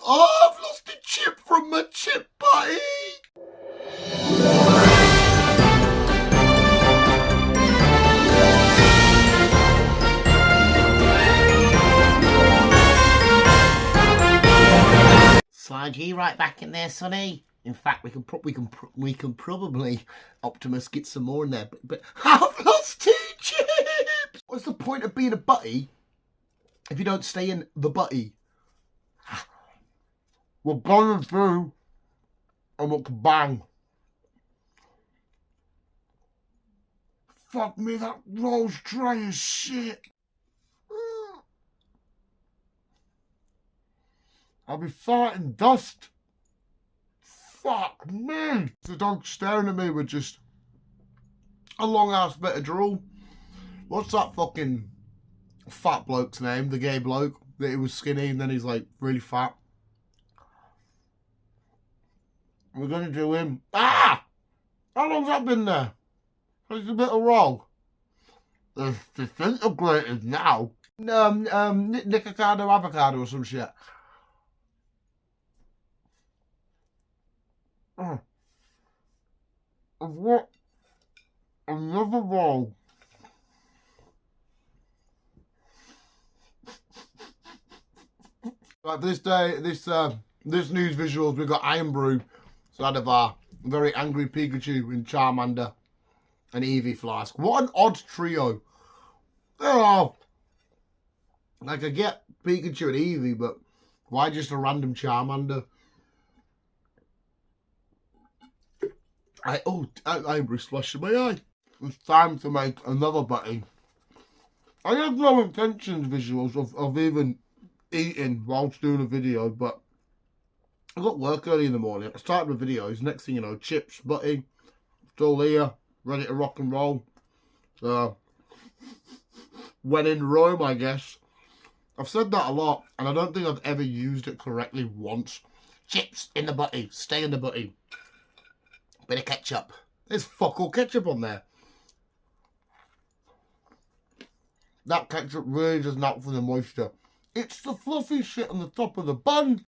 Oh, I've lost a chip from my chip buddy. Slide you right back in there, sonny. In fact, we can probably Optimus get some more in there. But I've lost 2 chips. What's the point of being a butty if you don't stay in the butty? We're going through a mcbang. Fuck me, that roll's dry as shit. I'll be farting dust. Fuck me. The dog's staring at me with just a long ass bit of drool. What's that fucking fat bloke's name? The gay bloke that he was skinny and then he's like really fat. We're gonna do him. Ah! How long's that been there? It's a bit of roll. It's disintegrated now. Nicocado avocado or some shit. What? Another roll. Right, this day, this news visuals, we've got Iron Brew side of our very angry Pikachu and Charmander and Eevee Flask. What an odd trio. Oh, like I get Pikachu and Eevee, but why just a random Charmander? Iron Brew splashed in my eye. It's time to make another butty. I have no intentions visuals of even eating whilst doing a video, but I got work early in the morning. I started with videos. Next thing you know, chips, butty, still here, ready to rock and roll. So, when in Rome, I guess. I've said that a lot, and I don't think I've ever used it correctly once. Chips in the butty, stay in the butty. Bit of ketchup. There's fuck all ketchup on there. That ketchup really does not for the moisture. It's the fluffy shit on the top of the bun.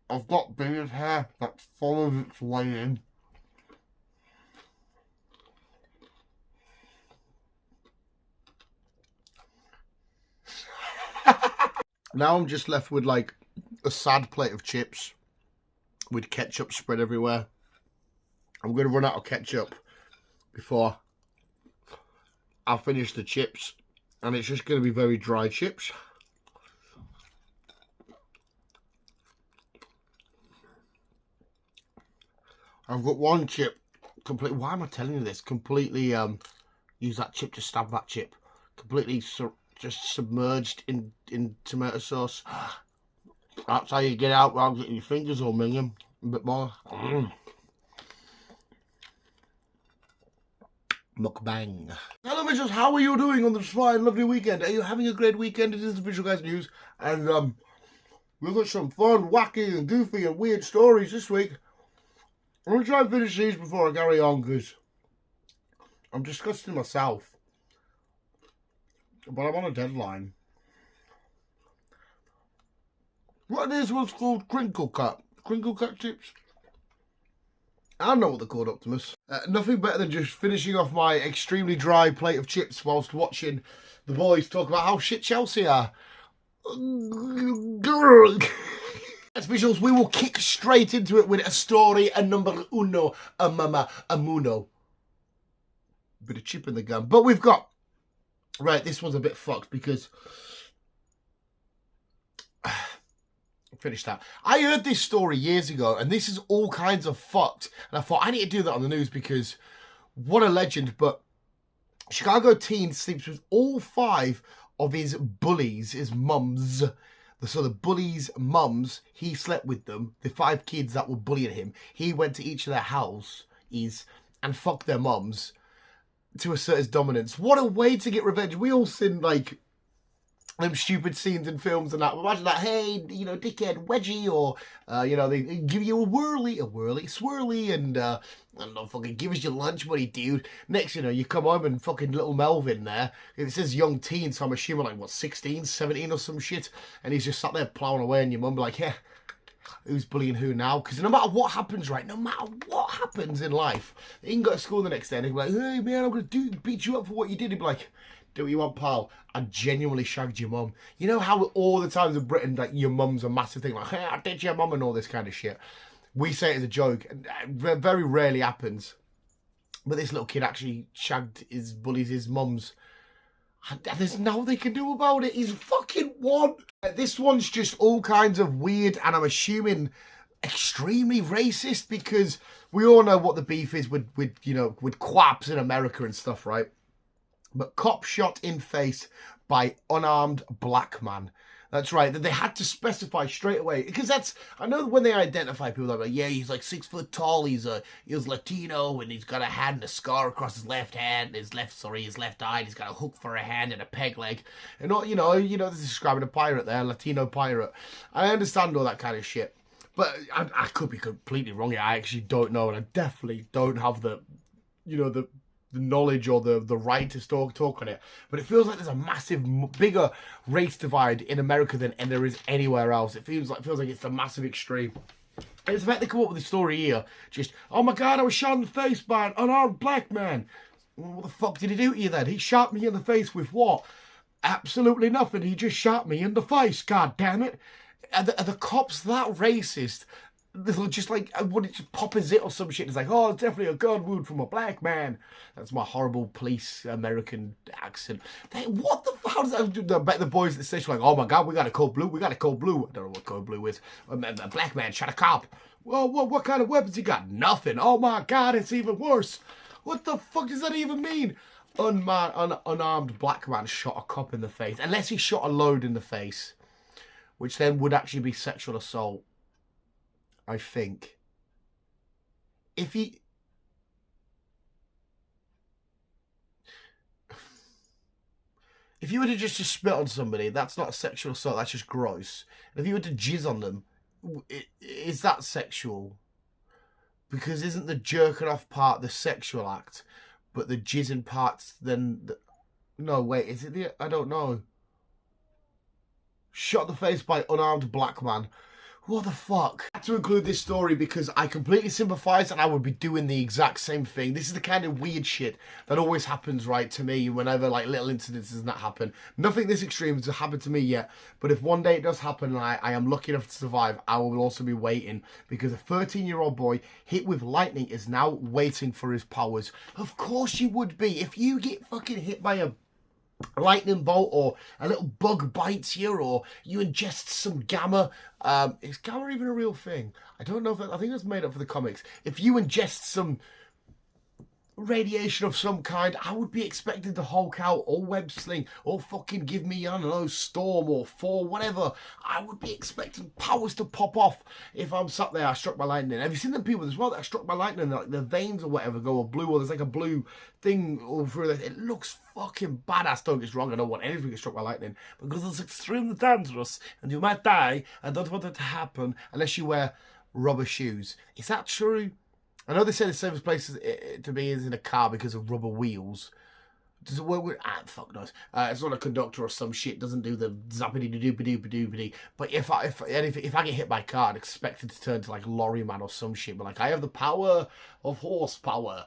I've got beard hair that follows its way in. Now I'm just left with like a sad plate of chips with ketchup spread everywhere. I'm going to run out of ketchup before I finish the chips, and it's just going to be very dry chips. I've got one chip completely. Why am I telling you this? Completely use that chip to stab that chip. Completely just submerged in tomato sauce. That's how you get out without getting your fingers all minging. A bit more. Mukbang. Hello visuals, how are you doing on this fine lovely weekend? Are you having a great weekend? It is the Visual Guyz News, and we've got some fun, wacky and goofy and weird stories this week. I'm going to try and finish these before I carry on, because I'm disgusting myself, but I'm on a deadline. What is what's called crinkle cut chips? I don't know what they're called, Optimus. Nothing better than just finishing off my extremely dry plate of chips whilst watching the boys talk about how shit Chelsea are. As visuals, we will kick straight into it with a story, a number uno, a mama, a muno. Bit of chip in the gum. But we've got... Right, this one's a bit fucked because... Finish that. I heard this story years ago, and this is all kinds of fucked. And I thought, I need to do that on the news because what a legend. But Chicago teen sleeps with all 5 of his bullies, his mums. So the bullies' mums, he slept with them. The 5 kids that were bullying him. He went to each of their houses and fucked their mums to assert his dominance. What a way to get revenge. We all sin, like... them stupid scenes in films and that. Imagine that, hey, you know, dickhead, wedgie, or, you know, they give you a whirly, swirly, and they'll fucking give us your lunch money, dude. Next, you know, you come home and fucking little Melvin there, it says young teen, so I'm assuming like, what, 16, 17 or some shit, and he's just sat there plowing away, and your mum be like, yeah, who's bullying who now? Because no matter what happens, right, no matter what happens in life, he can go to school the next day and he'll be like, hey man, I'm going to beat you up for what you did. He'd be like, do what you want, pal. I genuinely shagged your mum. You know how all the times in Britain, like, your mum's a massive thing, like, hey, I did your mum and all this kind of shit. We say it as a joke, and it very rarely happens. But this little kid actually bullies his mum's. There's nothing they can do about it. He's fucking one. This one's just all kinds of weird, and I'm assuming extremely racist, because we all know what the beef is with you know, with quaps in America and stuff, right? But cop shot in face by unarmed black man. That's right. They had to specify straight away, because that's, I know when they identify people, they're like, yeah, he's like 6 foot tall, he's Latino, and he's got a hand and a scar across his left hand, his left eye, he's got a hook for a hand and a peg leg, and all, you know, this is describing a pirate there, a Latino pirate. I understand all that kind of shit, but I could be completely wrong here. I actually don't know, and I definitely don't have the, you know, the knowledge or the right to talk on it, but it feels like there's a massive, bigger race divide in America than there is anywhere else. It feels like it's a massive extreme. And it's the fact they come up with the story here, just, oh my god, I was shot in the face by an unarmed black man. Well, what the fuck did he do to you then? He shot me in the face with what? Absolutely nothing. He just shot me in the face, god damn it. Are the cops that racist? They'll just like, would it just pop a zit or some shit? It's like, oh, it's definitely a gun wound from a black man. That's my horrible police American accent. What the fuck? How does that? I bet the boys at the station are like, oh my god, we got a code blue. I don't know what code blue is. A black man shot a cop. Well, what kind of weapons he got? Nothing. Oh my god, it's even worse. What the fuck does that even mean? Unarmed black man shot a cop in the face. Unless he shot a load in the face, which then would actually be sexual assault. I think if you were to just spit on somebody, that's not sexual assault, that's just gross. And if you were to jizz on them, is that sexual? Because isn't the jerking off part the sexual act, but the jizzing part's then no, wait, is it I don't know. Shot in the face by unarmed black man. What the fuck? I had to include this story because I completely sympathise, and I would be doing the exact same thing. This is the kind of weird shit that always happens, right, to me whenever, like, little incidences and that happen. Nothing this extreme has happened to me yet, but if one day it does happen and I am lucky enough to survive, I will also be waiting, because a 13-year-old boy hit with lightning is now waiting for his powers. Of course you would be. If you get fucking hit by a lightning bolt, or a little bug bites you, or you ingest some gamma. Is gamma even a real thing? I don't know if I think that's made up for the comics. If you ingest some radiation of some kind, I would be expecting to Hulk out or web sling or fucking give me, I don't know, storm or fall, whatever. I would be expecting powers to pop off if I'm sat there. I struck by lightning. Have you seen them people as well that are struck by lightning, like their veins or whatever go all blue, or there's like a blue thing all through it? It looks fucking badass. Don't get us wrong, I don't want anything to get struck by lightning, because it's extremely dangerous and you might die. I don't want it to happen unless you wear rubber shoes. Is that true? I know they say the safest place to be is in a car because of rubber wheels. Does it work with... fuck knows. It's not a conductor or some shit. Doesn't do the zappity-doopity-doopity. But if I get hit by a car, I'd expect it to turn to like Lorry Man or some shit. But like, I have the power of horsepower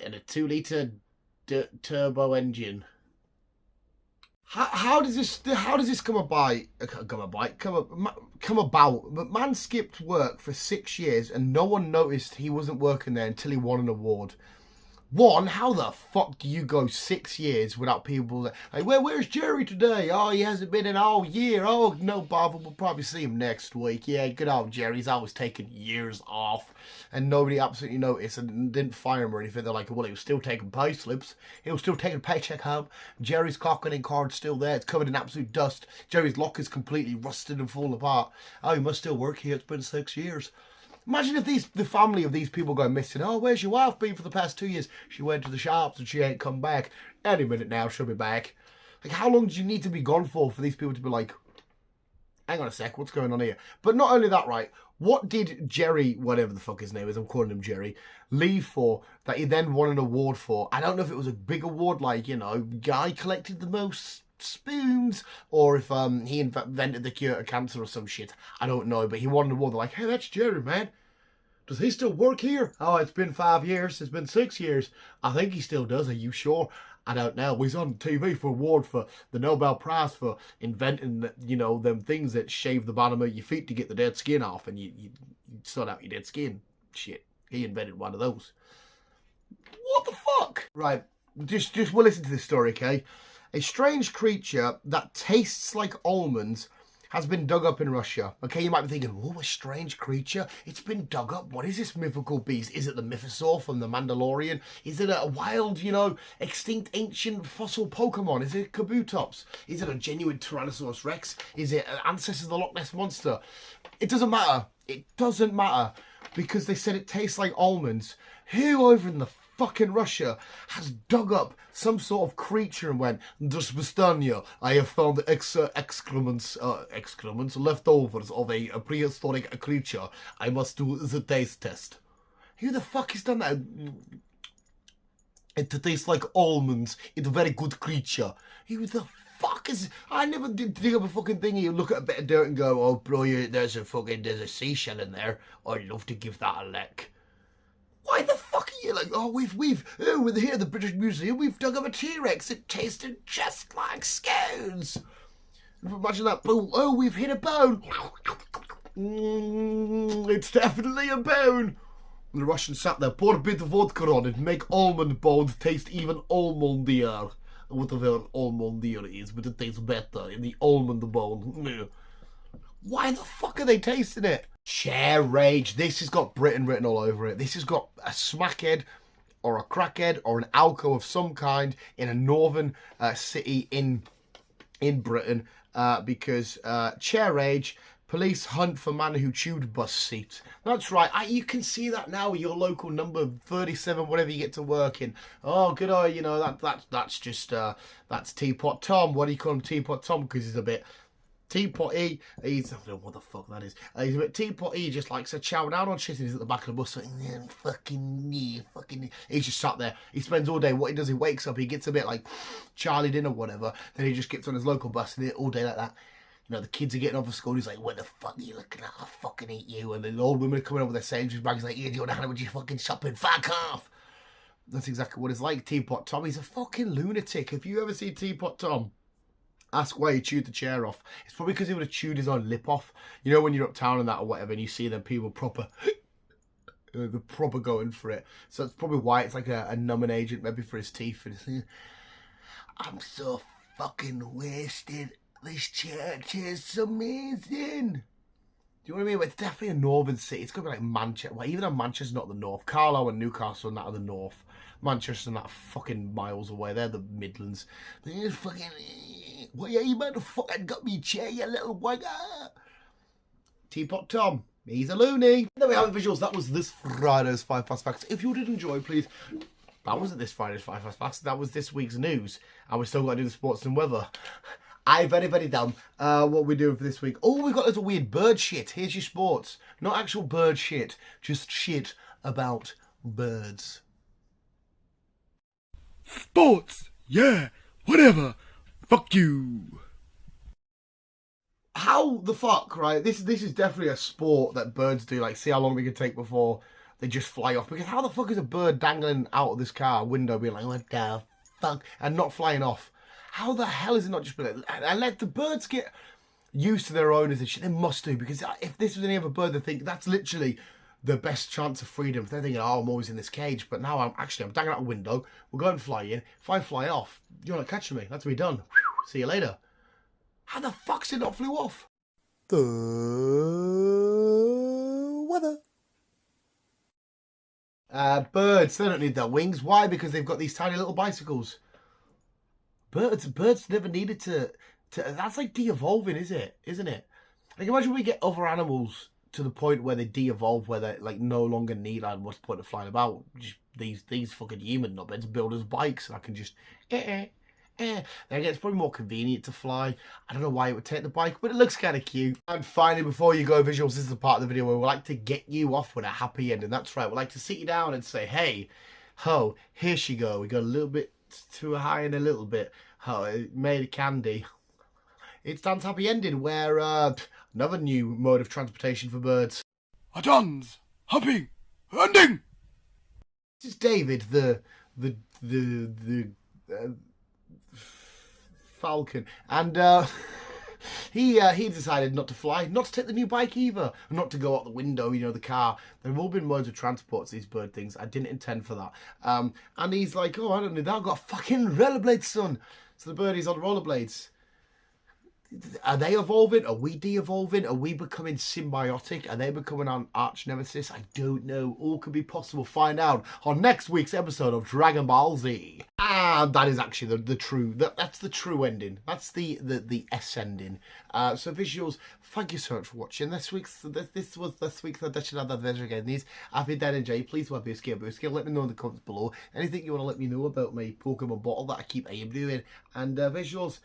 and a 2-litre turbo engine. How does this come about? But man skipped work for 6 years and no one noticed he wasn't working there until he won an award. One, how the fuck do you go 6 years without people that, like, where's Jerry today? Oh, he hasn't been in all year. Oh, no bother, we'll probably see him next week. Yeah, good old Jerry's always taking years off. And nobody absolutely noticed and didn't fire him or anything. They're like, well, he was still taking pay slips. He was still taking a paycheck home. Jerry's clocking in card's still there. It's covered in absolute dust. Jerry's locker's completely rusted and falling apart. Oh, he must still work here. It's been 6 years. Imagine if the family of these people go missing. Oh, where's your wife been for the past 2 years? She went to the shops and she ain't come back. Any minute now, she'll be back. Like, how long do you need to be gone for these people to be like, hang on a sec, what's going on here? But not only that, right, what did Jerry, whatever the fuck his name is, I'm calling him Jerry, leave for that he then won an award for? I don't know if it was a big award like, you know, guy collected the most spoons, or if he invented the cure to cancer or some shit. I don't know, but he won an award. They're like, hey, that's Jerry, man. Does he still work here? Oh, it's been 5 years. It's been 6 years. I think he still does. Are you sure? I don't know. He's on TV for award for the Nobel Prize for inventing, you know, them things that shave the bottom of your feet to get the dead skin off, and you sort out your dead skin. Shit. He invented one of those. What the fuck? Right. Just we'll listen to this story, okay? A strange creature that tastes like almonds has been dug up in Russia. Okay, you might be thinking, oh, a strange creature? It's been dug up? What is this mythical beast? Is it the mythosaur from the Mandalorian? Is it a wild, you know, extinct ancient fossil Pokemon? Is it Kabutops? Is it a genuine Tyrannosaurus Rex? Is it ancestors of the Loch Ness Monster? It doesn't matter. It doesn't matter. Because they said it tastes like almonds. Who over in the fucking Russia has dug up some sort of creature and went, Dusbustania, I have found the excrements, leftovers of a prehistoric creature. I must do the taste test. Who the fuck has done that? It tastes like almonds. It's a very good creature. Who the fuck is... I never did dig up a fucking thing. You look at a bit of dirt and go, oh bro, there's a seashell in there. I'd love to give that a lick. Why the fuck are you like, oh, we're here at the British Museum, we've dug up a T-Rex. It tasted just like scones. Imagine that. Oh, we've hit a bone. It's definitely a bone. And the Russian sat there, poured a bit of vodka on it, make almond bones taste even almondier. Whatever almondier is, but it tastes better in the almond bone. Why the fuck are they tasting it? Chair rage. This has got Britain written all over it. This has got a smackhead or a crackhead or an alco of some kind in a northern city in Britain because chair rage. Police hunt for man who chewed bus seat. That's right. You can see that now. Your local number 37, whatever you get to work in. Oh, good eye. You know that's just that's Teapot Tom. What do you call him, Teapot Tom? Because he's a bit teapotty. He's I don't know what the fuck that is. He's a bit teapotty. He just likes to chow down on shit. And he's at the back of the bus like, fucking. He's just sat there. He spends all day. What he does, he wakes up. He gets a bit like Charlie in or whatever. Then he just gets on his local bus and all day like that. You know, the kids are getting off of school. He's like, what the fuck are you looking at? I'll fucking eat you. And then the old women are coming over with their sandwich bags like, yeah, do you want to hand with your fucking shopping? Fuck off. That's exactly what it's like. Teapot Tom. He's a fucking lunatic. If you ever see Teapot Tom, ask why he chewed the chair off. It's probably because he would have chewed his own lip off. You know, when you're uptown and that or whatever, and you see them people proper... they're proper going for it. So that's probably why it's like a numbing agent, maybe for his teeth. And I'm so fucking wasted. This church is amazing. Do you know what I mean? It's definitely a northern city. It's going to be like Manchester. Well, even though Manchester's not the north. Carlisle and Newcastle and that are the north. Manchester and that fucking miles away. They're the Midlands. They're fucking... Well, yeah, you motherfucking got me chair, you little wagger. Teapot Tom. He's a loony. There we have the visuals. That was this Friday's 5 Fast Facts. If you did enjoy, please... That wasn't this Friday's 5 Fast Facts. That was this week's news. And we still got to do the sports and weather. Very, very dumb. What we're doing for this week. Oh, we've got little weird bird shit. Here's your sports. Not actual bird shit. Just shit about birds. Sports. Yeah. Whatever. Fuck you. How the fuck, right? This is definitely a sport that birds do. Like, see how long they can take before they just fly off. Because how the fuck is a bird dangling out of this car window being like, what the fuck? And not flying off? How the hell is it not just been like, and let the birds get used to their owners and shit? They must do, because if this was any other bird, they think that's literally the best chance of freedom. They're thinking, oh, I'm always in this cage, but now I'm dangling out a window. We're going to fly in. If I fly off, you're not catching me. That's me done. Whew, see you later. How the fuck's it not flew off? The weather. Birds, they don't need their wings. Why? Because they've got these tiny little bicycles. Birds never needed to that's like de-evolving, isn't it? Like, imagine we get other animals to the point where they de-evolve, where they like no longer need, like, what's the point of flying about? Just these fucking human nubbins build us bikes, and I can just Then again, it's probably more convenient to fly. I don't know why it would take the bike, but it looks kind of cute. And finally, before you go visuals, this is the part of the video where we like to get you off with a happy ending. That's right, we like to sit you down and say, hey, ho, here she go. We got a little bit too high and a little bit, ho, it made of candy. It's Dan's happy ending, where another new mode of transportation for birds. A Dan's happy ending. This is David, the falcon, and he decided not to fly, not to take the new bike either, and not to go out the window, you know, the car. There have all been modes of transport to these bird things. I didn't intend for that. And he's like, oh, I don't need that. I've got fucking rollerblades, son. So the birdie's on rollerblades. Are they evolving? Are we de-evolving? Are we becoming symbiotic? Are they becoming an arch nemesis? I don't know. All could be possible. Find out on next week's episode of Dragon Ball Z. And that is actually the true. That's the true ending. That's the S ending. So visuals. Thank you so much for watching. This was this week's edition of the Adventure Again. These I've been dead enjoy. Please want to be a skill. Let me know in the comments below. Anything you want to let me know about my Pokemon bottle that I keep doing. And visuals.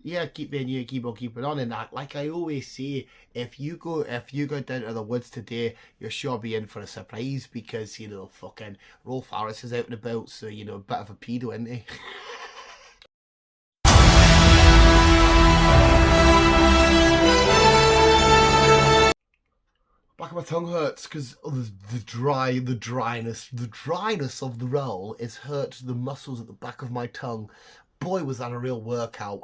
Yeah, keep being you, keep on on, and like I always say, if you go down to the woods today, you're sure be in for a surprise because, you know, fucking Rolf Harris is out and about, so, you know, a bit of a pedo, isn't he? Back of my tongue hurts because the dryness of the roll has hurt the muscles at the back of my tongue. Boy, was that a real workout.